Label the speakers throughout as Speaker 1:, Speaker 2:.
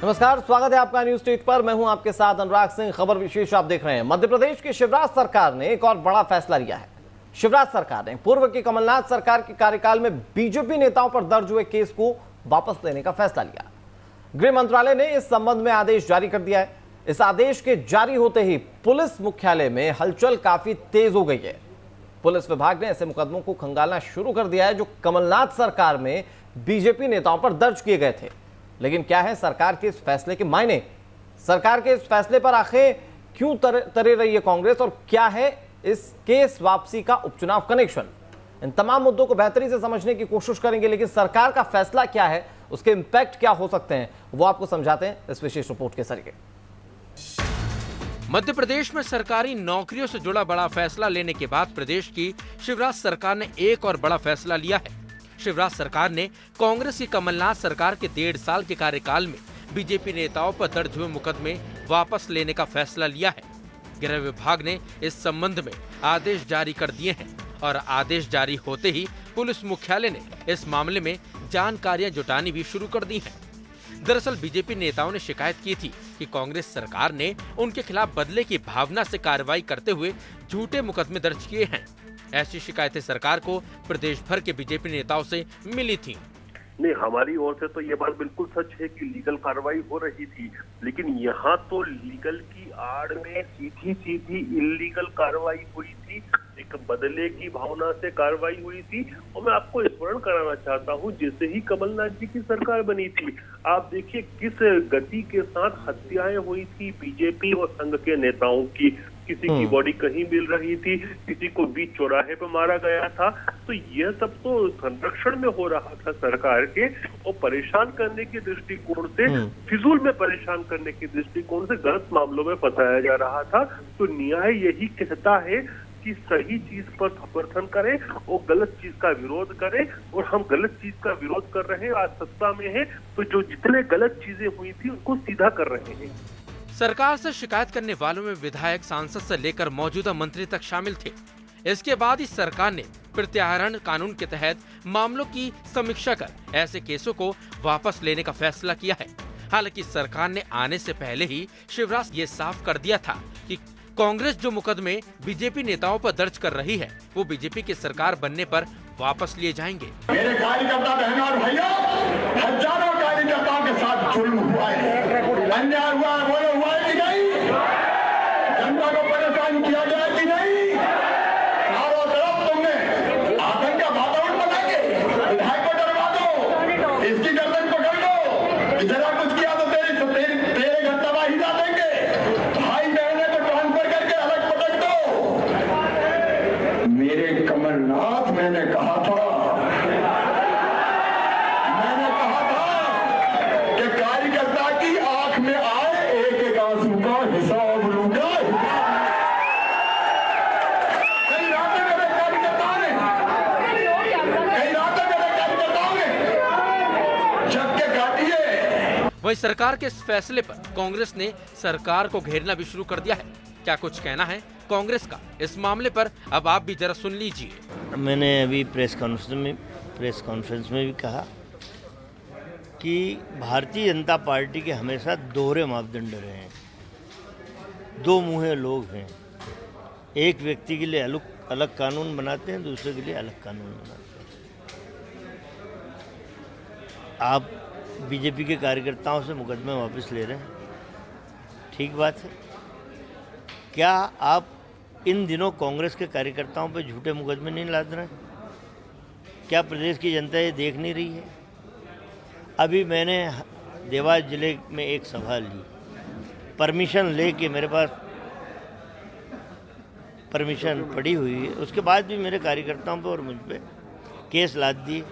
Speaker 1: नमस्कार, स्वागत है आपका न्यूज स्टेट पर। मैं हूं आपके साथ अनुराग सिंह। खबर विशेष आप देख रहे हैं। मध्य प्रदेश की शिवराज सरकार ने एक और बड़ा फैसला लिया है। शिवराज सरकार ने पूर्व की कमलनाथ सरकार के कार्यकाल में बीजेपी नेताओं पर दर्ज हुए केस को वापस लेने का फैसला लिया। गृह मंत्रालय ने इस संबंध में आदेश जारी कर दिया है। इस आदेश के जारी होते ही पुलिस मुख्यालय में हलचल काफी तेज हो गई है। पुलिस विभाग ने ऐसे मुकदमों को खंगालना शुरू कर दिया है जो कमलनाथ सरकार में बीजेपी नेताओं पर दर्ज किए गए थे। लेकिन क्या है सरकार के इस फैसले के मायने? सरकार के इस फैसले पर आखिर क्यों तरे रही है कांग्रेस, और क्या है इस केस वापसी का उपचुनाव कनेक्शन? इन तमाम मुद्दों को बेहतरी से समझने की कोशिश करेंगे। लेकिन सरकार का फैसला क्या है, उसके इंपैक्ट क्या हो सकते हैं, वो आपको समझाते हैं इस विशेष रिपोर्ट के जरिए।
Speaker 2: मध्य प्रदेश में सरकारी नौकरियों से जुड़ा बड़ा फैसला लेने के बाद प्रदेश की शिवराज सरकार ने एक और बड़ा फैसला लिया है। शिवराज सरकार ने कांग्रेस की कमलनाथ सरकार के 1.5 साल के कार्यकाल में बीजेपी नेताओं पर दर्ज हुए मुकदमे वापस लेने का फैसला लिया है। गृह विभाग ने इस संबंध में आदेश जारी कर दिए हैं और आदेश जारी होते ही पुलिस मुख्यालय ने इस मामले में जानकारियां जुटानी भी शुरू कर दी हैं। दरअसल बीजेपी नेताओं ने शिकायत की थी कि कांग्रेस सरकार ने उनके खिलाफ बदले की भावना से कार्रवाई करते हुए झूठे मुकदमे दर्ज किए हैं। ऐसी शिकायतें सरकार को प्रदेश भर के बीजेपी नेताओं से मिली थी।
Speaker 3: नहीं, हमारी ओर से तो ये बात बिल्कुल सच है कि लीगल कार्रवाई हो रही थी, लेकिन यहाँ तो लीगल की आड़ में सीधी सीधी इल्लीगल कार्रवाई हुई थी। एक बदले की भावना से कार्रवाई हुई थी। और मैं आपको स्मरण कराना चाहता हूँ, जैसे ही कमलनाथ जी की सरकार बनी थी, आप देखिए किस गति के साथ हत्याएं हुई थी बीजेपी और संघ के नेताओं की। किसी की बॉडी कहीं मिल रही थी, किसी को बीच चौराहे पर मारा गया था। तो यह सब तो संरक्षण में हो रहा था सरकार के, और परेशान करने के दृष्टिकोण से, फिजूल में परेशान करने के दृष्टिकोण से गलत मामलों में फंसाया जा रहा था। तो न्याय यही कहता है कि सही चीज पर समर्थन करें और गलत चीज का विरोध करें। और हम गलत चीज का विरोध कर रहे हैं, आज सत्ता में है तो जो जितने गलत चीजें हुई थी उनको सीधा कर रहे हैं।
Speaker 2: सरकार से शिकायत करने वालों में विधायक, सांसद से लेकर मौजूदा मंत्री तक शामिल थे। इसके बाद ही सरकार ने प्रत्याहरण कानून के तहत मामलों की समीक्षा कर ऐसे केसों को वापस लेने का फैसला किया है। हालांकि सरकार ने आने से पहले ही शिवराज ये साफ कर दिया था कि कांग्रेस जो मुकदमे बीजेपी नेताओं पर दर्ज कर रही है वो बीजेपी की सरकार बनने पर वापस लिए जाएंगे।
Speaker 4: मेरे कार्यकर्ता बहनों और भाइयों, हजारों कार्यकर्ताओं के साथ जुल्म हुआ है, अन्याय हुआ है, बोलो हुआ है कि नहीं? जनता को परेशान किया गया है कि नहीं? चारों तरफ तुमने आतंक का वातावरण बना के विधायक को डरवा दो, इसकी गर्दन पकड़ लो, जरा कुछ किया तो तेरे घर तबाही ना देंगे। भाई बहने को ट्रांसफर करके अलग पटक दो। मेरे कमलनाथ, मैंने कहा था कि कार्यकर्ता की आंख में आए एक एक आंसू का हिसाब लूंगा। कई रातें मेरे कार्यकर्ताओं ने जग के काटी है।
Speaker 2: वहीं सरकार के इस फैसले पर कांग्रेस ने सरकार को घेरना भी शुरू कर दिया है। क्या कुछ कहना है कांग्रेस का इस मामले पर, अब आप भी जरा सुन लीजिए।
Speaker 5: मैंने अभी प्रेस कॉन्फ्रेंस में भी कहा कि भारतीय जनता पार्टी के हमेशा दोहरे मापदंड रहे हैं। दो मुँहे लोग हैं, एक व्यक्ति के लिए अलग कानून बनाते हैं, दूसरे के लिए अलग कानून बनाते हैं। आप बीजेपी के कार्यकर्ताओं से मुकदमे वापस ले रहे हैं, ठीक बात है। क्या आप इन दिनों कांग्रेस के कार्यकर्ताओं पर झूठे मुकदमे नहीं लाद रहे हैं? क्या प्रदेश की जनता ये देख नहीं रही है? अभी मैंने देवास जिले में एक सभा ली, परमिशन लेके, मेरे पास परमिशन पड़ी हुई है, उसके बाद भी मेरे कार्यकर्ताओं पर और मुझ पर केस लाद दिए।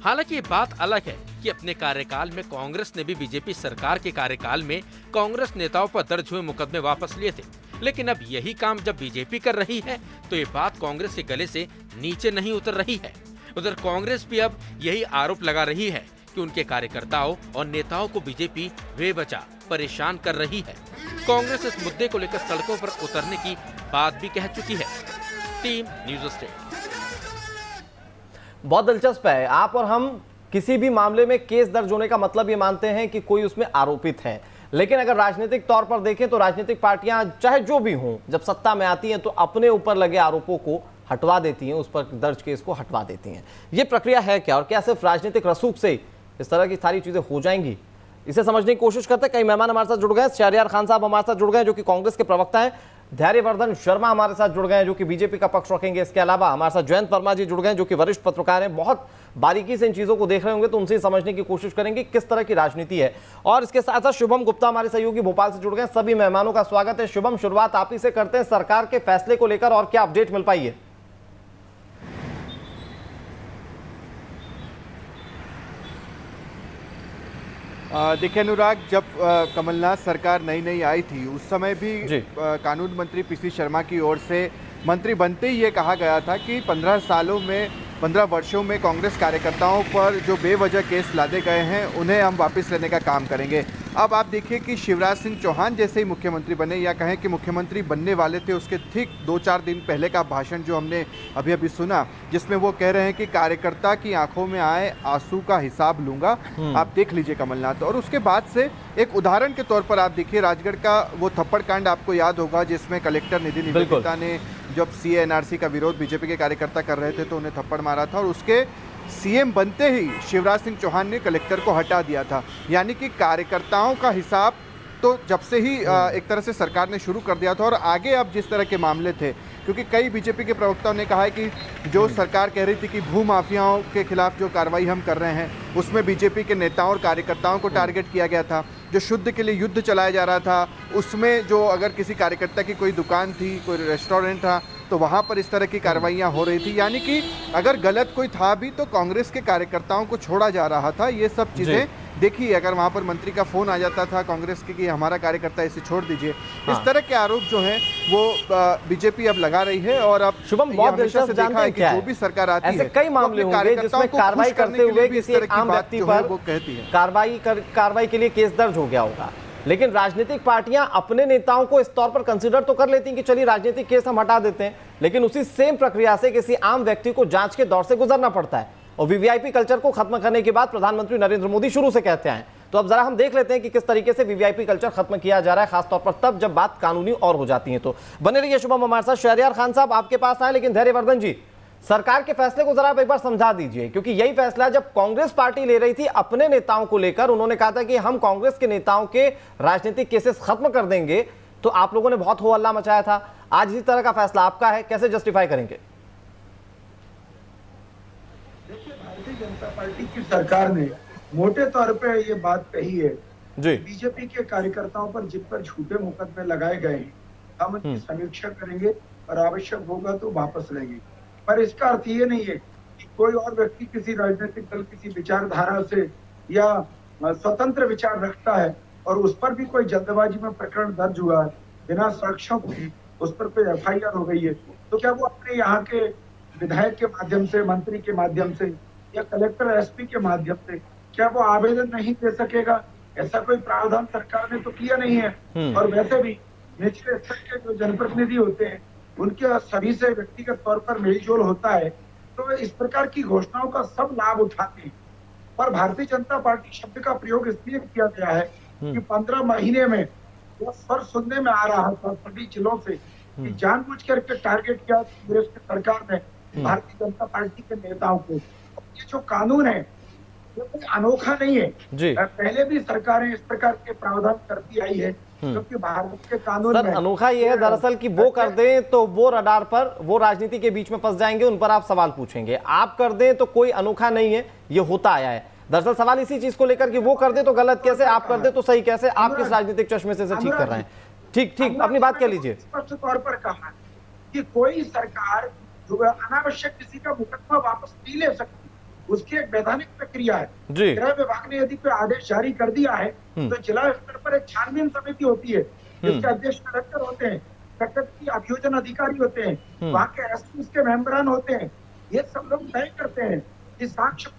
Speaker 2: हालांकि ये बात अलग है कि अपने कार्यकाल में कांग्रेस ने भी बीजेपी सरकार के कार्यकाल में कांग्रेस नेताओं पर दर्ज हुए मुकदमे वापस लिए थे। लेकिन अब यही काम जब बीजेपी कर रही है तो ये बात कांग्रेस के गले से नीचे नहीं उतर रही है। उधर कांग्रेस भी अब यही आरोप लगा रही है कि उनके कार्यकर्ताओं और नेताओं को बीजेपी बेवजह परेशान कर रही है। कांग्रेस इस मुद्दे को लेकर सड़कों पर उतरने की बात भी कह चुकी है। Team news state.
Speaker 1: बहुत दिलचस्प है, आप और हम किसी भी मामले में केस दर्ज होने का मतलब ये मानते हैं कि कोई उसमें आरोपित है। लेकिन अगर राजनीतिक तौर पर देखें तो राजनीतिक पार्टियां चाहे जो भी हों, जब सत्ता में आती हैं तो अपने ऊपर लगे आरोपों को हटवा देती हैं, उस पर दर्ज केस को हटवा देती हैं। ये प्रक्रिया है क्या, और क्या सिर्फ राजनीतिक रसूख से इस तरह की सारी चीजें हो जाएंगी? इसे समझने की कोशिश करते हैं। कई मेहमान हमारे साथ जुड़ गए हैं। शहरयार खान साहब हमारे साथ जुड़ गए हैं, जो कि कांग्रेस के प्रवक्ता हैं। धैर्यवर्धन शर्मा हमारे साथ जुड़ गए हैं, जो कि बीजेपी का पक्ष रखेंगे। इसके अलावा हमारे साथ जयंत वर्मा जी जुड़ गए हैं, जो कि वरिष्ठ पत्रकार हैं। बहुत बारीकी से इन चीजों को देख रहे होंगे, तो उनसे समझने की कोशिश करेंगे किस तरह की राजनीति है। और इसके साथ साथ शुभम गुप्ता हमारे सहयोगी भोपाल से जुड़ गए हैं। सभी मेहमानों का स्वागत है। शुभम, शुरुआत आप ही से करते हैं। सरकार के फैसले को लेकर और क्या अपडेट मिल पाई है?
Speaker 6: देखिए अनुराग, जब कमलनाथ सरकार नई आई थी उस समय भी कानून मंत्री पीसी शर्मा की ओर से मंत्री बनते ही ये कहा गया था कि 15 वर्षों में कांग्रेस कार्यकर्ताओं पर जो बेवजह केस लादे गए हैं उन्हें हम वापस लेने का काम करेंगे। अब आप देखिए कि शिवराज सिंह चौहान जैसे ही मुख्यमंत्री बने, या कहें कि मुख्यमंत्री बनने वाले थे, उसके ठीक 2-4 दिन पहले का भाषण जो हमने अभी सुना, जिसमें वो कह रहे हैं कि कार्यकर्ता की आंखों में आए आंसू का हिसाब लूंगा। आप देख लीजिए कमलनाथ। और उसके बाद से एक उदाहरण के तौर पर आप देखिए राजगढ़ का वो थप्पड़ कांड आपको याद होगा, जिसमें कलेक्टर निधि निवेदिता ने जब सीए एनआरसी का विरोध बीजेपी के कार्यकर्ता कर रहे थे तो उन्हें थप्पड़ मारा था, और उसके सीएम बनते ही शिवराज सिंह चौहान ने कलेक्टर को हटा दिया था। यानी कि कार्यकर्ताओं का हिसाब तो जब से ही एक तरह से सरकार ने शुरू कर दिया था। और आगे अब जिस तरह के मामले थे, क्योंकि कई बीजेपी के प्रवक्ताओं ने कहा है कि जो सरकार कह रही थी कि भू माफियाओं के खिलाफ जो कार्रवाई हम कर रहे हैं उसमें बीजेपी के नेताओं और कार्यकर्ताओं को टारगेट किया गया था। जो शुद्ध के लिए युद्ध चलाया जा रहा था, उसमें जो अगर किसी कार्यकर्ता की कोई दुकान थी, कोई रेस्टोरेंट था, तो वहाँ पर इस तरह की कार्रवाइयाँ हो रही थी। यानी कि अगर गलत कोई था भी तो कांग्रेस के कार्यकर्ताओं को छोड़ा जा रहा था। ये सब चीज़ें देखिए, अगर वहाँ पर मंत्री का फोन आ जाता था कांग्रेस के कि हमारा कार्यकर्ता इसे छोड़ दीजिए, इस तरह के आरोप जो हैं वो बीजेपी अब लगा रही है। और अब
Speaker 1: शुभम, बहुत दिलचस्प जानते हैं क्या है,
Speaker 6: जो भी सरकार आती है
Speaker 1: ऐसे कई मामले होंगे जिसमें कार्रवाई करते हुए किसी एक आम व्यक्ति पर
Speaker 6: वो कहती है
Speaker 1: कार्रवाई के लिए केस दर्ज हो गया होगा। लेकिन राजनीतिक पार्टियां अपने नेताओं को इस तौर पर कंसीडर तो कर लेती हैं कि चलिए राजनीतिक केस हम हटा देते हैं, लेकिन उसी सेम प्रक्रिया से किसी आम व्यक्ति को जांच के दौर से गुजरना पड़ता है। और वीवीआईपी कल्चर को खत्म करने की बात प्रधानमंत्री नरेंद्र मोदी शुरू से कहते हैं। तो अब जरा हम देख लेते हैं कि किस तरीके से वीवीआईपी कल्चर खत्म किया जा रहा है, खासतौर पर तब जब बात कानूनी और हो जाती है। तो बने रहिए शुभम हमारे साथ। शहरयार खान साहब आपके पास आए, लेकिन धैर्यवर्धन जी, सरकार के फैसले को जरा आप एक बार समझा दीजिए, क्योंकि यही फैसला जब कांग्रेस पार्टी ले रही थी अपने नेताओं को लेकर, उन्होंने कहा था कि हम कांग्रेस के नेताओं के राजनीतिक केसेस खत्म कर देंगे, तो आप लोगों ने बहुत हो हल्ला मचाया था। आज इसी तरह का फैसला आपका है, कैसे जस्टिफाई करेंगे?
Speaker 7: देखिए, भारतीय जनता पार्टी की सरकार ने मोटे तौर पे ये बात कही है
Speaker 1: जी,
Speaker 7: बीजेपी के कार्यकर्ताओं पर जिन पर झूठे मुकदमे लगाए गए हैं हम उनकी समीक्षा करेंगे और आवश्यक होगा तो वापस लेंगे। पर इसका अर्थ ये नहीं है कि कोई और व्यक्ति किसी राजनीतिक दल किसी विचारधारा से या स्वतंत्र विचार रखता है और उस पर भी कोई जल्दबाजी में प्रकरण दर्ज हुआ है, बिना साक्ष्यों के उस पर कोई एफआईआर हो गई है, तो क्या वो अपने यहाँ के विधायक के माध्यम से, मंत्री के माध्यम से या कलेक्टर एसपी के माध्यम से क्या वो आवेदन नहीं दे सकेगा? ऐसा कोई प्रावधान सरकार ने तो किया नहीं है। और वैसे भी निचले स्तर के जो जनप्रतिनिधि होते हैं उनके सभी से व्यक्तिगत तौर पर मेलजोल होता है, तो इस प्रकार की घोषणाओं का सब लाभ उठाते हैं। पर भारतीय जनता पार्टी शब्द का प्रयोग इसलिए किया गया है कि 15 महीने में वो स्वर सुनने में आ रहा था सभी जिलों से कि जानबूझ करके टारगेट किया कांग्रेस की सरकार ने भारतीय जनता पार्टी के नेताओं को। ये जो कानून है ये कोई अनोखा नहीं है जी। पहले भी सरकारें इस प्रकार के प्रावधान करती आई है, क्योंकि भारत के कानून
Speaker 1: में अनोखा ये है दरअसल कि वो कर दें तो वो रडार पर, वो राजनीति के बीच में फंस जाएंगे, उन पर आप सवाल पूछेंगे। आप कर दें तो कोई अनोखा नहीं है, ये होता आया है। दरअसल सवाल इसी चीज को लेकर कि वो कर दे तो गलत कैसे, आप कर दे तो सही कैसे, आप किस राजनीतिक चश्मे से ठीक कर रहे हैं? ठीक, अपनी बात कह लीजिए।
Speaker 7: स्पष्ट तौर पर कहा कि कोई सरकार जो अनावश्यक किसी का मुकदमा वापस नहीं ले सकती, उसकी एक वैधानिक प्रक्रिया है। गृह विभाग ने यदि कोई आदेश जारी कर दिया है तो जिला स्तर पर एक छानबीन समिति होती है, जिसके अध्यक्ष कलेक्टर होते हैं, प्रकृति अभियोजन अधिकारी होते हैं, वहाँ के एसपी के मेंबरान होते हैं। ये सब लोग तय करते हैं कि साक्ष्य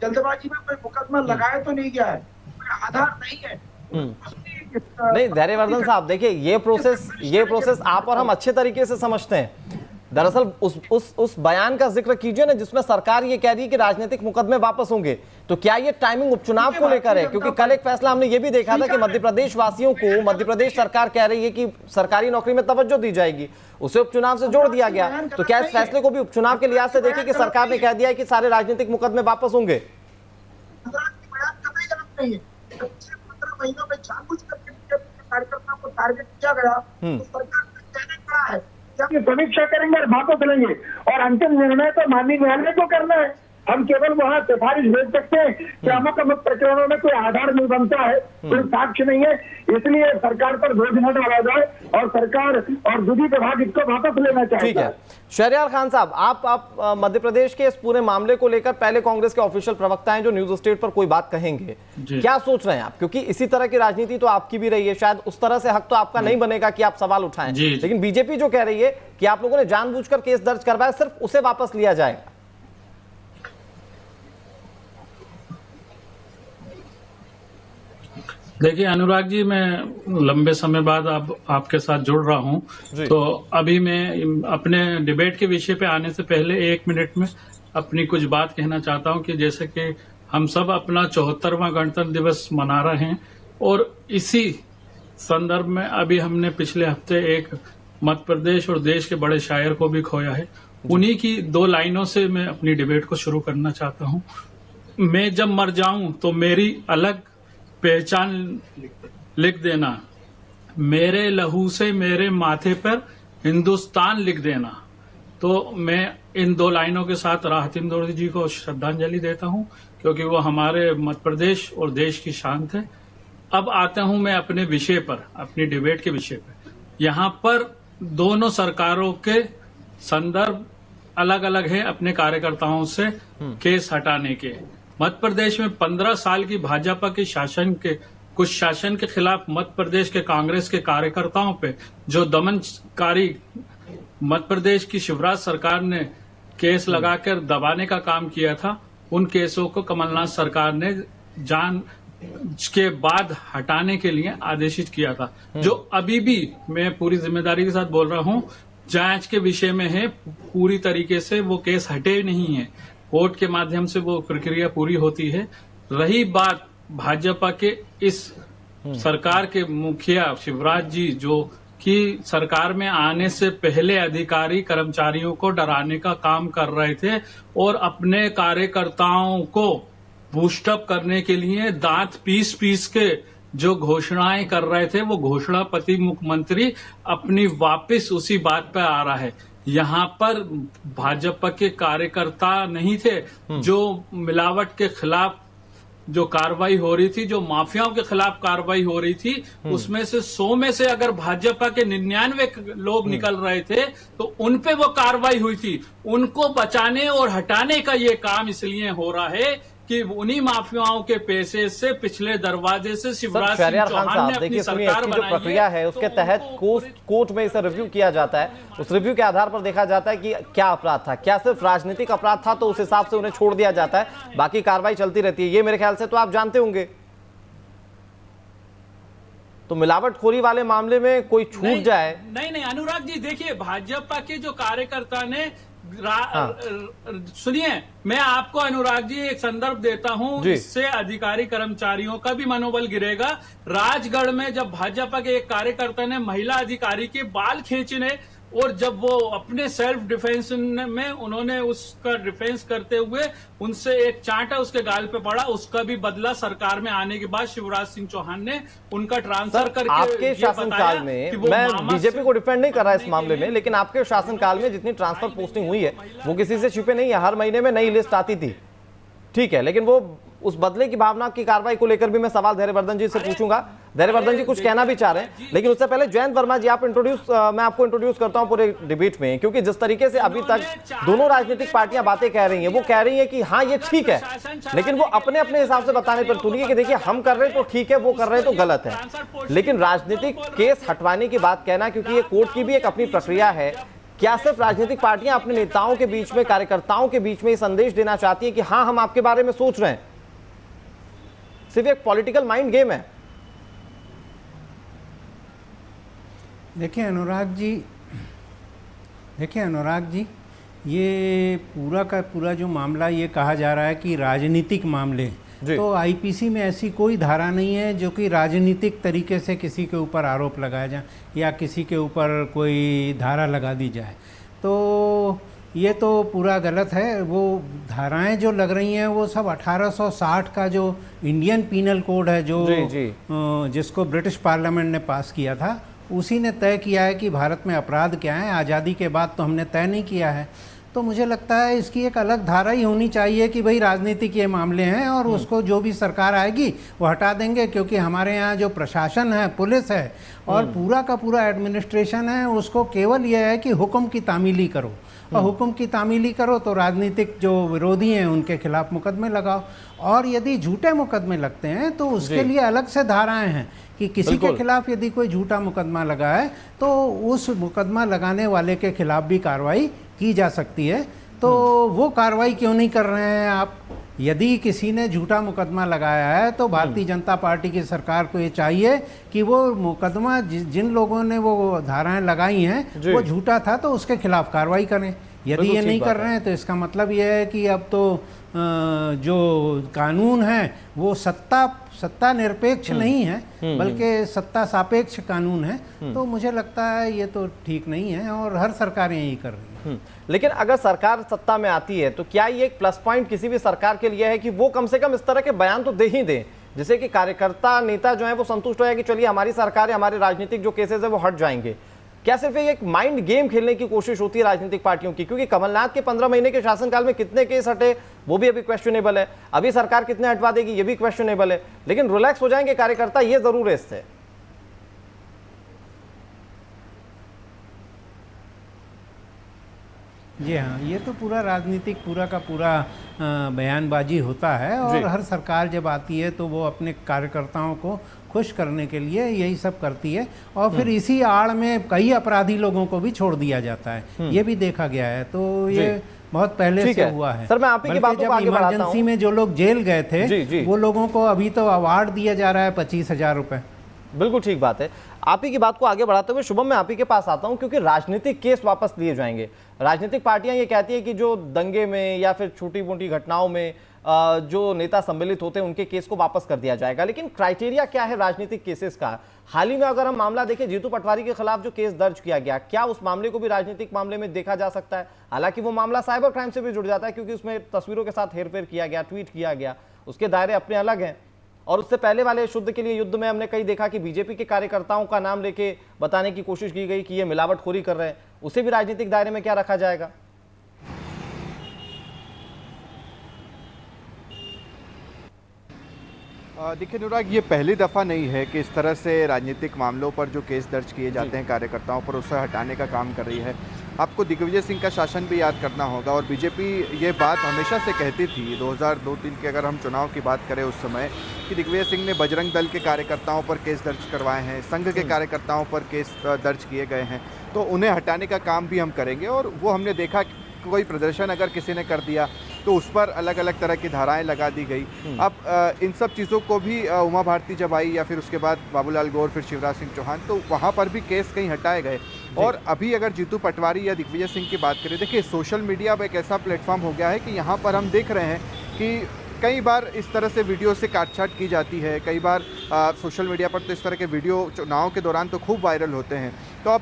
Speaker 7: जल्दबाजी में कोई मुकदमा लगाया तो नहीं गया है, कोई आधार नहीं है।
Speaker 1: नहीं धैर्यवर्धन साहब, देखिए ये प्रोसेस आप और हम अच्छे तरीके से समझते हैं, दरअसल उस बयान का जिक्र कीजिए ना जिसमें सरकार ये कह रही है कि राजनीतिक मुकदमे वापस होंगे। तो क्या ये टाइमिंग उपचुनाव को लेकर है? क्योंकि कल एक फैसला हमने ये भी देखा था कि मध्य प्रदेश वासियों को मध्य प्रदेश सरकार कह रही है कि सरकारी नौकरी में तवज्जो दी जाएगी, उसे उपचुनाव से जोड़ दिया गया। तो क्या इस फैसले को भी उपचुनाव के लिहाज से देखिए कि सरकार ने कह दिया है कि सारे राजनीतिक मुकदमे वापस होंगे?
Speaker 7: 15 महीनों में जानबूझ करके कार्यकर्ताओं को टारगेट किया गया, तो सरकार ने कहने पड़ा है कि हम समीक्षा करेंगे और वापस लेंगे, और अंतिम निर्णय तो माननीय न्यायालय को करना है। हम केवल वहाँ सिफारिश भेज सकते हैं कि अमुक अमुक प्रकरणों में कोई आधार नहीं बनता है, कोई साक्ष्य नहीं है, इसलिए सरकार पर बोझ न डाला जाए और सरकार और विधि विभाग इसको वापस लेना चाहिए।
Speaker 1: ठीक है, शहरयार खान साहब, आप मध्य प्रदेश के इस पूरे मामले को लेकर पहले कांग्रेस के ऑफिशियल प्रवक्ता हैं जो न्यूज स्टेट पर कोई बात कहेंगे, क्या सोच रहे हैं आप? क्योंकि इसी तरह की राजनीति तो आपकी भी रही है, शायद उस तरह से हक तो आपका नहीं बनेगा कि आप सवाल उठाएं, लेकिन बीजेपी जो कह रही है कि आप लोगों ने जानबूझकर केस दर्ज करवाया, सिर्फ उसे वापस लिया जाएगा।
Speaker 8: देखिए अनुराग जी, मैं लंबे समय बाद अब आपके साथ जुड़ रहा हूं, तो अभी मैं अपने डिबेट के विषय पे आने से पहले 1 मिनट में अपनी कुछ बात कहना चाहता हूं कि जैसे कि हम सब अपना 74वां गणतंत्र दिवस मना रहे हैं, और इसी संदर्भ में अभी हमने पिछले हफ्ते एक मध्य प्रदेश और देश के बड़े शायर को भी खोया है। उन्हीं की 2 लाइनों से मैं अपनी डिबेट को शुरू करना चाहता हूं। मैं जब मर जाऊं तो मेरी अलग पहचान लिख देना, मेरे लहू से मेरे माथे पर हिंदुस्तान लिख देना। तो मैं इन 2 लाइनों के साथ राहत इंदौरी जी को श्रद्धांजलि देता हूं, क्योंकि वो हमारे मध्य प्रदेश और देश की शान थे। अब आता हूं मैं अपने विषय पर, अपनी डिबेट के विषय पर। यहाँ पर दोनों सरकारों के संदर्भ अलग अलग है अपने कार्यकर्ताओं से केस हटाने के। मध्य प्रदेश में 15 साल की भाजपा के कुछ शासन के खिलाफ मध्य प्रदेश के कांग्रेस के कार्यकर्ताओं पे जो दमनकारी मध्य प्रदेश की शिवराज सरकार ने केस लगाकर दबाने का काम किया था, उन केसों को कमलनाथ सरकार ने जांच के बाद हटाने के लिए आदेशित किया था, जो अभी भी मैं पूरी जिम्मेदारी के साथ बोल रहा हूं जांच के विषय में है। पूरी तरीके से वो केस हटे नहीं है, कोर्ट के माध्यम से वो प्रक्रिया पूरी होती है। रही बात भाजपा के इस सरकार के मुखिया शिवराज जी, जो कि सरकार में आने से पहले अधिकारी कर्मचारियों को डराने का काम कर रहे थे और अपने कार्यकर्ताओं को बूस्टअप करने के लिए दांत पीस पीस के जो घोषणाएं कर रहे थे, वो घोषणापति मुख्यमंत्री अपनी वापस उसी बात पे आ रहा है। यहाँ पर भाजपा के कार्यकर्ता नहीं थे, जो मिलावट के खिलाफ जो कार्रवाई हो रही थी, जो माफियाओं के खिलाफ कार्रवाई हो रही थी, उसमें से 100 में से अगर भाजपा के 99 लोग निकल रहे थे तो उन पे वो कार्रवाई हुई थी। उनको बचाने और हटाने का ये काम इसलिए हो रहा है कि उन्हीं माफियाओं के पैसे से पिछले दरवाजे से शिवराज सिंह चौहान ने अपनी सरकार बनाई है।
Speaker 1: प्रक्रिया है उसके तहत कोर्ट में इसे रिव्यू किया जाता है, उस रिव्यू के आधार पर देखा जाता है कि क्या अपराध था, क्या सिर्फ राजनीतिक अपराध था, तो उस हिसाब से उन्हें छोड़ दिया जाता है, बाकी कार्रवाई चलती रहती है। ये मेरे ख्याल से तो आप जानते होंगे। तो मिलावटखोरी वाले मामले में कोई छूट जाए?
Speaker 8: नहीं अनुराग जी, देखिए भाजपा के जो कार्यकर्ता ने सुनिए, मैं आपको अनुराग जी एक संदर्भ देता हूं, इससे अधिकारी कर्मचारियों का भी मनोबल गिरेगा। राजगढ़ में जब भाजपा के एक कार्यकर्ता ने महिला अधिकारी के बाल खींचने, और जब वो अपने सेल्फ डिफेंस में उन्होंने उसका डिफेंस करते हुए उनसे एक चांटा उसके गाल पे पड़ा, उसका भी बदला सरकार में आने के बाद शिवराज सिंह चौहान ने उनका ट्रांसफर करके
Speaker 1: आपके शासनकाल में, मैं बीजेपी को डिफेंड नहीं कर रहा इस मामले में, लेकिन आपके शासनकाल में जितनी ट्रांसफर पोस्टिंग हुई है वो किसी से छुपे नहीं है, हर महीने में नई लिस्ट आती थी, ठीक है, लेकिन वो उस बदले की भावना की कार्रवाई को लेकर भी मैं सवाल धैर्यवर्धन जी से पूछूंगा। धैर्यवर्धन जी कुछ कहना भी चाह रहे हैं, लेकिन उससे पहले जयंत वर्मा जी आप मैं आपको इंट्रोड्यूस करता हूं पूरे डिबेट में, क्योंकि जिस तरीके से अभी तक दोनों राजनीतिक पार्टियां बातें कह रही हैं, वो कह रही हैं कि हाँ ये ठीक है, लेकिन वो अपने अपने हिसाब से बताने पर तुली कि देखिए हम कर रहे हैं तो ठीक है, वो कर रहे हैं तो गलत है। लेकिन राजनीतिक केस हटवाने की बात कहना, क्योंकि ये कोर्ट की भी एक अपनी प्रक्रिया है, क्या सिर्फ राजनीतिक पार्टियां अपने नेताओं के बीच में, कार्यकर्ताओं के बीच में ये संदेश देना चाहती है कि हाँ हम आपके बारे में सोच रहे हैं? सिर्फ एक पॉलिटिकल माइंड गेम है।
Speaker 9: देखिए अनुराग जी, देखिए अनुराग जी, ये पूरा का पूरा जो मामला ये कहा जा रहा है कि राजनीतिक मामले, तो आईपीसी में ऐसी कोई धारा नहीं है जो कि राजनीतिक तरीके से किसी के ऊपर आरोप लगाया जाए या किसी के ऊपर कोई धारा लगा दी जाए। तो ये तो पूरा गलत है। वो धाराएं जो लग रही हैं वो सब 1860 का जो इंडियन पीनल कोड है, जो जिसको ब्रिटिश पार्लियामेंट ने पास किया था, उसी ने तय किया है कि भारत में अपराध क्या है। आज़ादी के बाद तो हमने तय नहीं किया है। तो मुझे लगता है इसकी एक अलग धारा ही होनी चाहिए कि भाई राजनीतिक ये मामले हैं और उसको जो भी सरकार आएगी वो हटा देंगे, क्योंकि हमारे यहाँ जो प्रशासन है, पुलिस है और पूरा का पूरा एडमिनिस्ट्रेशन है, उसको केवल यह है कि हुक्म की तामीली करो, और हुक्म की तामीली करो तो राजनीतिक जो विरोधी हैं उनके खिलाफ मुकदमे लगाओ। और यदि झूठे मुकदमे लगते हैं तो उसके लिए अलग से धाराएं हैं कि किसी के खिलाफ यदि कोई झूठा मुकदमा लगा है तो उस मुकदमा लगाने वाले के खिलाफ भी कार्रवाई की जा सकती है। तो वो कार्रवाई क्यों नहीं कर रहे हैं आप? यदि किसी ने झूठा मुकदमा लगाया है तो भारतीय जनता पार्टी की सरकार को ये चाहिए कि वो मुकदमा जिन लोगों ने वो धाराएं लगाई हैं वो झूठा था तो उसके खिलाफ कार्रवाई करें। यदि ये नहीं कर रहे हैं तो इसका मतलब ये है कि अब तो जो कानून है वो सत्ता निरपेक्ष नहीं है, बल्कि सत्ता सापेक्ष कानून है। तो मुझे लगता है ये तो ठीक नहीं है और हर सरकारें यही कर रही हैं।
Speaker 1: लेकिन अगर सरकार सत्ता में आती है तो क्या ये एक प्लस पॉइंट किसी भी सरकार के लिए है कि वो कम से कम इस तरह के बयान तो दे ही दे जिससे कि कार्यकर्ता नेता जो है वो संतुष्ट हो जाए कि चलिए हमारी सरकार है, हमारे राजनीतिक जो केसेस है वो हट जाएंगे? क्या सिर्फ एक माइंड गेम खेलने की कोशिश होती है राजनीतिक पार्टियों की? क्योंकि कमलनाथ के 15 महीने के शासनकाल में कितने केस हटे वो भी अभी क्वेश्चनेबल है, अभी सरकार कितने हटवा देगी ये भी क्वेश्चनेबल है, लेकिन रिलैक्स हो जाएंगे कार्यकर्ता, ये जरूर है इससे।
Speaker 9: जी हाँ, ये तो पूरा राजनीतिक पूरा का पूरा बयानबाजी होता है और हर सरकार जब आती है तो वो अपने कार्यकर्ताओं को खुश करने के लिए यही सब करती है और फिर इसी आड़ में कई अपराधी लोगों को भी छोड़ दिया जाता है। ये भी देखा गया है। तो ये बहुत पहले से हुआ है।
Speaker 1: सर मैं आप ही की बातों को आगे बढ़ाता हूं।
Speaker 9: इमरजेंसी में जो लोग जेल गए थे वो लोगों को अभी तो अवार्ड दिया जा रहा है 25,000 रुपए।
Speaker 1: बिल्कुल ठीक बात है। आप ही की बात को आगे बढ़ाते हुए शुभम मैं आप ही के पास आता हूं, क्योंकि राजनीतिक केस वापस लिए जाएंगे। राजनीतिक पार्टियां ये कहती है कि जो दंगे में या फिर छोटी मोटी घटनाओं में जो नेता सम्मिलित होते हैं उनके केस को वापस कर दिया जाएगा, लेकिन क्राइटेरिया क्या है राजनीतिक केसेस का? हाल ही में अगर हम मामला देखें जीतू पटवारी के खिलाफ जो केस दर्ज किया गया, क्या उस मामले को भी राजनीतिक मामले में देखा जा सकता है? हालांकि वो मामला साइबर क्राइम से भी जुड़ जाता है क्योंकि उसमें तस्वीरों के साथ हेरफेर किया गया, ट्वीट किया गया, उसके दायरे अपने अलग हैं। और उससे पहले वाले शुद्ध के लिए युद्ध में हमने कई देखा कि बीजेपी के कार्यकर्ताओं का नाम लेके बताने की कोशिश की गई कि ये मिलावटखोरी कर रहे हैं, उसे भी राजनीतिक दायरे में क्या रखा जाएगा?
Speaker 6: देखिए अनुराग, ये पहली दफ़ा नहीं है कि इस तरह से राजनीतिक मामलों पर जो केस दर्ज किए जाते हैं कार्यकर्ताओं पर, उसे हटाने का काम कर रही है। आपको दिग्विजय सिंह का शासन भी याद करना होगा और बीजेपी ये बात हमेशा से कहती थी 2002-03 के अगर हम चुनाव की बात करें उस समय, कि दिग्विजय सिंह ने बजरंग दल के कार्यकर्ताओं पर केस दर्ज करवाए हैं, संघ के कार्यकर्ताओं पर केस दर्ज किए गए हैं, तो उन्हें हटाने का काम भी हम करेंगे। और वो हमने देखा कोई प्रदर्शन अगर किसी ने कर दिया तो उस पर अलग अलग तरह की धाराएं लगा दी गई। अब इन सब चीज़ों को भी उमा भारती जब आई या फिर उसके बाद बाबूलाल गौर, फिर शिवराज सिंह चौहान, तो वहाँ पर भी केस कहीं हटाए गए। और अभी अगर जीतू पटवारी या दिग्विजय सिंह की बात करें, देखिए सोशल मीडिया अब एक ऐसा प्लेटफॉर्म हो गया है कि यहाँ पर हम देख रहे हैं कि कई बार इस तरह से वीडियो से काटछाट की जाती है। कई बार सोशल मीडिया पर तो इस तरह के वीडियो चुनाव के दौरान तो खूब वायरल होते हैं। तो अब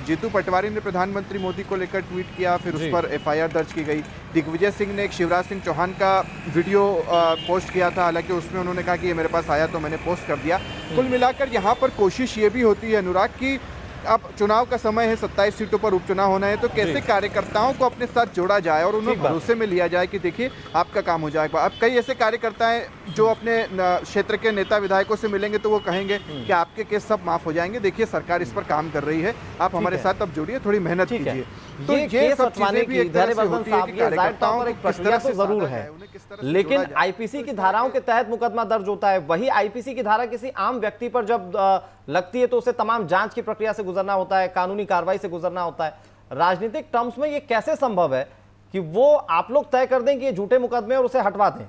Speaker 6: जीतू पटवारी ने प्रधानमंत्री मोदी को लेकर ट्वीट किया, फिर उस पर एफआईआर दर्ज की गई। दिग्विजय सिंह ने एक शिवराज सिंह चौहान का वीडियो पोस्ट किया था, हालांकि उसमें उन्होंने कहा कि ये मेरे पास आया तो मैंने पोस्ट कर दिया। कुल मिलाकर यहाँ पर कोशिश ये भी होती है अनुराग कि अब चुनाव का समय है, 27 सीटों पर उपचुनाव होना है, तो कैसे कार्यकर्ताओं को अपने साथ जोड़ा जाए और उन्हें भरोसे में लिया जाए कि देखिए आपका काम हो जाएगा। अब कई ऐसे कार्यकर्ता हैं जो अपने क्षेत्र के नेता विधायकों से मिलेंगे तो वो कहेंगे कि आपके केस सब माफ हो जाएंगे, देखिए सरकार इस पर काम कर रही है, आप हमारे साथ अब जुड़िए, थोड़ी मेहनत कीजिए। तो ये सब चीजें भी एक तरह से होती है कि कार्यकर्ताओं को किस तरह से जरूर है,
Speaker 1: लेकिन आईपीसी की धाराओं के तहत मुकदमा दर्ज होता है। वही आईपीसी की धारा किसी आम व्यक्ति पर जब लगती है तो उसे तमाम जांच की प्रक्रिया से गुजरना होता है, कानूनी कार्रवाई से गुजरना होता है। राजनीतिक टर्म्स में ये कैसे संभव है कि वो आप लोग तय कर दें कि ये झूठे मुकदमे और उसे हटवा दें?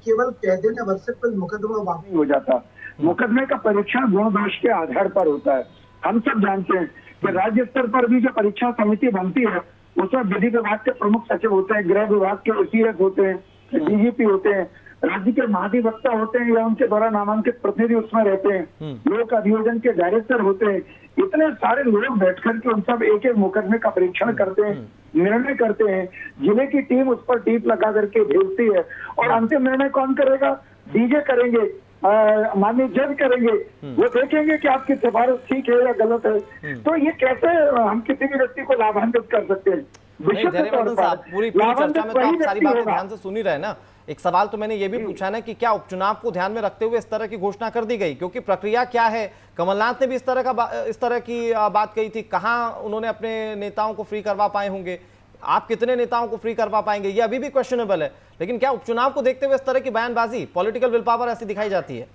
Speaker 7: केवल कह देने भर से कोई मुकदमा वापस हो जाता। मुकदमे का परीक्षण गुण दोष के आधार पर होता है। हम सब जानते हैं कि राज्य स्तर पर भी जो परीक्षा समिति बनती है उसमें विधि विभाग के प्रमुख सचिव होते हैं, गृह विभाग के OCS होते हैं, DGP होते हैं, राज्य के महाधिवक्ता होते हैं या उनके द्वारा नामांकित प्रतिनिधि उसमें रहते हैं, लोक अभियोजन के डायरेक्टर होते हैं। इतने सारे लोग बैठकर के उन सब एक एक मुकदमे का परीक्षण करते हैं, निर्णय करते हैं। जिले की टीम उस पर टीप लगा करके भेजती है और अंतिम निर्णय कौन करेगा? डीजे करेंगे, माननीय जज करेंगे। वो देखेंगे कि आपकी सिफारिश ठीक है या गलत है। तो ये कैसे हम किसी भी व्यक्ति को लाभान्वित कर सकते हैं?
Speaker 1: धैर्यवर्धन साहब, पूरी चर्चा में तो आप सारी बातें ध्यान से सुन ही रहे ना। एक सवाल तो मैंने ये भी पूछा ना कि क्या उपचुनाव को ध्यान में रखते हुए इस तरह की घोषणा कर दी गई? क्योंकि प्रक्रिया क्या है, कमलनाथ ने भी इस तरह की बात कही थी, कहाँ उन्होंने अपने नेताओं को फ्री करवा पाए होंगे? आप कितने नेताओं को फ्री करवा पाएंगे, ये अभी भी क्वेश्चनेबल है। लेकिन क्या उपचुनाव को देखते हुए इस तरह की बयानबाजी, पॉलिटिकल विल पावर ऐसी दिखाई जाती है?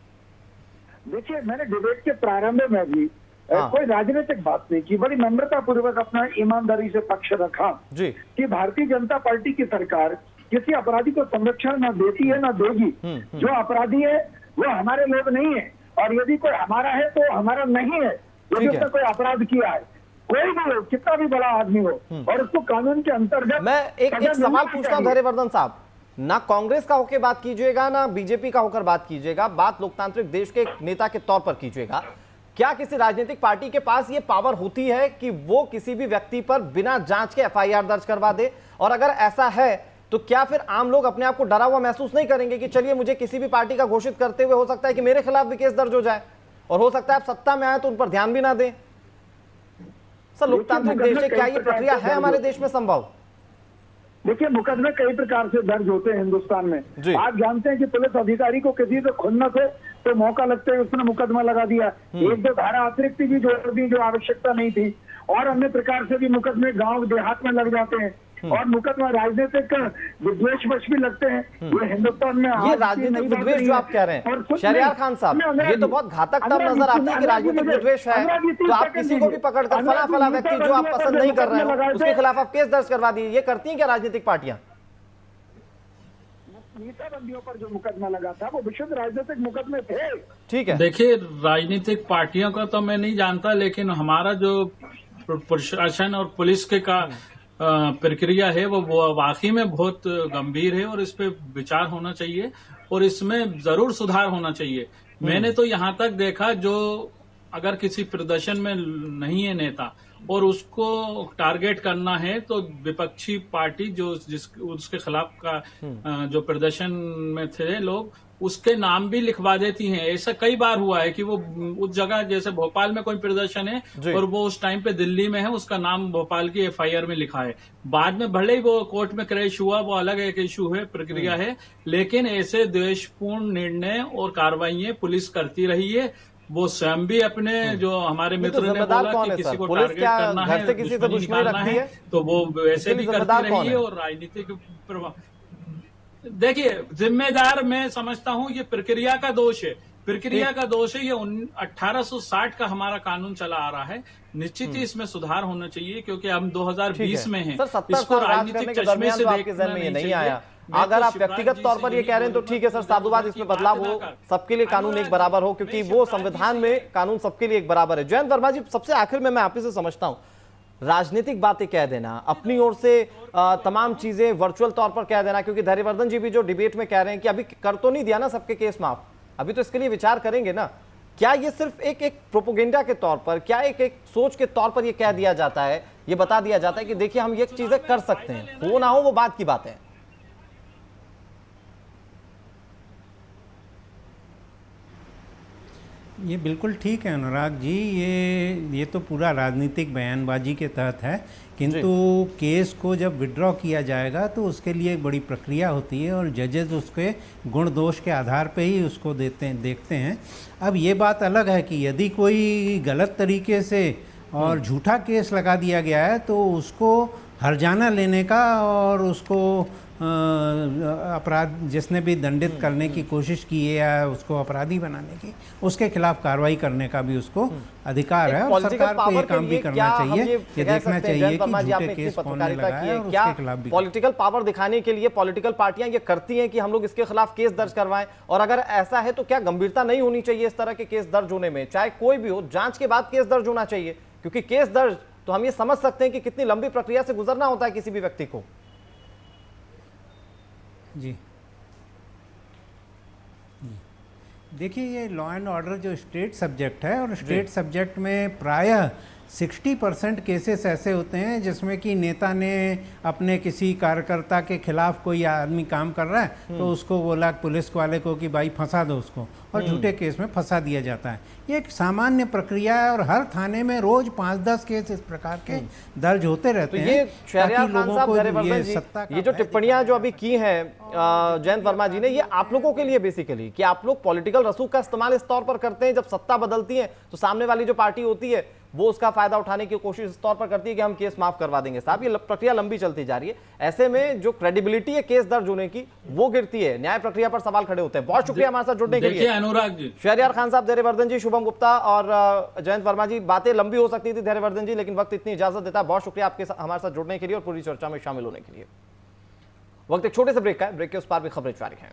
Speaker 7: देखिए, मैंने डिबेट के प्रारंभ में भी कोई राजनीतिक बात नहीं की, बड़ी नम्रता पूर्वक अपना ईमानदारी से पक्ष रखा जी कि भारतीय जनता पार्टी की सरकार किसी अपराधी को संरक्षण न देती है न देगी। जो अपराधी है वो हमारे लोग नहीं है, और यदि कोई हमारा है तो हमारा नहीं है। यदि उसने कोई अपराध किया है, कोई भी हो, कितना भी बड़ा आदमी हो, और उसको कानून के अंतर्गत।
Speaker 1: मैं एक सवाल पूछता हूँ धैर्यवर्धन साहब, ना कांग्रेस का होकर बात कीजिएगा ना बीजेपी का होकर बात कीजिएगा, बात लोकतांत्रिक देश के नेता के तौर पर कीजिएगा। क्या किसी राजनीतिक पार्टी के पास ये पावर होती है कि वो किसी भी व्यक्ति पर बिना जांच के FIR दर्ज करवा दे? और अगर ऐसा है तो क्या फिर आम लोग अपने आप को डरा हुआ महसूस नहीं करेंगे कि चलिए मुझे किसी भी पार्टी का घोषित करते हुए हो सकता है कि मेरे खिलाफ भी केस दर्ज हो जाए, और हो सकता है आप सत्ता में आए तो उन पर ध्यान भी ना दें? सर, लोकतांत्रिक देश है, क्या ये प्रक्रिया है हमारे देश में संभव?
Speaker 7: देखिए, मुकदमे कई प्रकार से दर्ज होते हैं हिंदुस्तान में। आप जानते हैं कि पुलिस अधिकारी को किसी से खुन्नस है तो मौका लगता है उसने मुकदमा लगा दिया, एक दो धारा अतिरिक्त भी जोड़ दी जो आवश्यकता नहीं थी, और अन्य प्रकार से भी मुकदमे गांव देहात में लग जाते हैं, और मुकदमा राजनीतिक विद्वेषवश भी लगते हैं। ये हिंदुस्तान में
Speaker 1: ये राजनीतिक विद्वेष जो आप कह रहे हैं शहरयार खान साहब, ये तो बहुत घातक टर्म नजर आता है कि राजनीतिक विद्वेष है, तो आप किसी को भी पकड़कर फला व्यक्ति जो आप पसंद नहीं कर रहे हैं उसके खिलाफ आप केस दर्ज करवा दीजिए। ये करती हैं क्या राजनीतिक पार्टियां?
Speaker 7: मीसाबंदियों पर जो मुकदमा लगा था वो विशुद्ध राजनीतिक मुकदमे थे।
Speaker 1: ठीक है,
Speaker 8: देखिए, राजनीतिक पार्टियों का तो मैं नहीं जानता, लेकिन हमारा जो प्रशासन और पुलिस के का प्रक्रिया है वो वाकई में बहुत गंभीर है, और इस पे विचार होना चाहिए और इसमें जरूर सुधार होना चाहिए। मैंने तो यहाँ तक देखा, जो अगर किसी प्रदर्शन में नहीं है नेता और उसको टारगेट करना है तो विपक्षी पार्टी जो उसके खिलाफ का जो प्रदर्शन में थे लोग, उसके नाम भी लिखवा देती हैं। ऐसा कई बार हुआ है कि वो उस जगह, जैसे भोपाल में कोई प्रदर्शन है और वो उस टाइम पे दिल्ली में है, उसका नाम भोपाल की FIR में लिखा है, बाद में भले ही वो कोर्ट में क्रैश हुआ, वो अलग एक इशू है, प्रक्रिया है, लेकिन ऐसे द्वेषपूर्ण निर्णय और कार्रवाइयां पुलिस करती रही है। वो स्वयं भी अपने जो हमारे मित्र ने बोला कि किसी को टारगेट करना है,
Speaker 1: किसी से दुश्मनी रखती है,
Speaker 8: तो वो वैसे भी करती रही है। और राजनीतिक प्रभाव, देखिए, जिम्मेदार मैं समझता हूं ये प्रक्रिया का दोष है, प्रक्रिया का दोष है। ये 1860 का हमारा कानून चला आ रहा है, निश्चित ही इसमें सुधार होना चाहिए, क्योंकि हम 2020 में हैं।
Speaker 1: इसको राजनीतिक चश्मे से देखना नहीं आया। अगर आप व्यक्तिगत तौर पर ये कह रहे हैं तो ठीक है सर, साधुवाद, इसमें बदलाव हो, सबके लिए कानून एक बराबर हो, क्योंकि वो संविधान में कानून सबके लिए एक बराबर है। जयंत वर्मा जी, सबसे आखिर में मैं आप ही से समझता हूँ, राजनीतिक बातें कह देना, अपनी ओर से तमाम चीजें वर्चुअल तौर पर कह देना, क्योंकि धैर्यवर्धन जी भी जो डिबेट में कह रहे हैं कि अभी कर तो नहीं दिया ना सबके केस माफ, अभी तो इसके लिए विचार करेंगे ना। क्या ये सिर्फ एक प्रोपोगेंडा के तौर पर, क्या एक सोच के तौर पर ये कह दिया जाता है, ये बता दिया जाता है कि देखिए हम ये चीजें कर सकते हैं, हो ना हो वो बात की बात है?
Speaker 9: ये बिल्कुल ठीक है अनुराग जी, ये तो पूरा राजनीतिक बयानबाजी के तहत है, किंतु केस को जब विड्रॉ किया जाएगा तो उसके लिए एक बड़ी प्रक्रिया होती है और जजेस उसके गुण दोष के आधार पे ही उसको देखते हैं। अब ये बात अलग है कि यदि कोई गलत तरीके से और झूठा केस लगा दिया गया है तो उसको हर्जाना लेने का और उसको अपराध जिसने भी दंडित करने की कोशिश की है या उसको अपराधी बनाने की, उसके खिलाफ कार्रवाई करने का भी उसको अधिकार है। और सरकार को ये काम भी करना चाहिए, ये देखना चाहिए कि झूठे केस कौन ने लगाए और उसके खिलाफ भी।
Speaker 1: पॉलिटिकल पावर दिखाने के लिए पॉलिटिकल पार्टियां ये करती हैं कि हम लोग इसके खिलाफ केस दर्ज करवाएं, और अगर ऐसा है तो क्या गंभीरता नहीं होनी चाहिए इस तरह के केस दर्ज होने में? चाहे कोई भी हो, जांच के बाद केस दर्ज होना चाहिए, क्योंकि केस दर्ज तो हम ये समझ सकते हैं कि कितनी लंबी प्रक्रिया से गुजरना होता है किसी भी व्यक्ति को।
Speaker 9: जी देखिए, ये लॉ एंड ऑर्डर जो स्टेट सब्जेक्ट है, और स्टेट सब्जेक्ट में प्रायः 60% केसेस ऐसे होते हैं जिसमें कि नेता ने अपने किसी कार्यकर्ता के खिलाफ, कोई आदमी काम कर रहा है तो उसको बोला पुलिस वाले को कि भाई फंसा दो उसको, और झूठे केस में फंसा दिया जाता है। ये एक सामान्य प्रक्रिया है और हर थाने में रोज 5-10 केस इस प्रकार के दर्ज होते रहते हैं।
Speaker 1: ये शहरयार खान साहब, धैर्यवर्धन जी, ये जो टिप्पणियां जो अभी की हैं जयंत वर्मा जी ने, ये आप लोगों के लिए बेसिकली कि आप लोग पॉलिटिकल रसूख का इस्तेमाल इस तौर पर करते हैं, जब सत्ता बदलती है तो सामने वाली जो पार्टी होती है वो उसका फायदा उठाने की कोशिश इस तौर पर करती है कि हम केस माफ करवा देंगे। साहब, ये प्रक्रिया लंबी चलती जा रही है, ऐसे में जो क्रेडिबिलिटी है केस दर्ज होने की वो गिरती है, न्याय प्रक्रिया पर सवाल खड़े होते हैं। बहुत शुक्रिया हमारे साथ जुड़ने के लिए
Speaker 8: अनुराग जी,
Speaker 1: शहरयार खान साहब, धैर्यवर्धन जी, शुभम गुप्ता और जयंत वर्मा जी। बातें लंबी हो सकती थी धैर्यवर्धन जी, लेकिन वक्त इतनी इजाजत देता है। बहुत शुक्रिया आपके हमारे साथ जुड़ने के लिए और पूरी चर्चा में शामिल होने के लिए। वक्त एक छोटे से ब्रेक का है, ब्रेक के उस पार भी खबरें जारी हैं।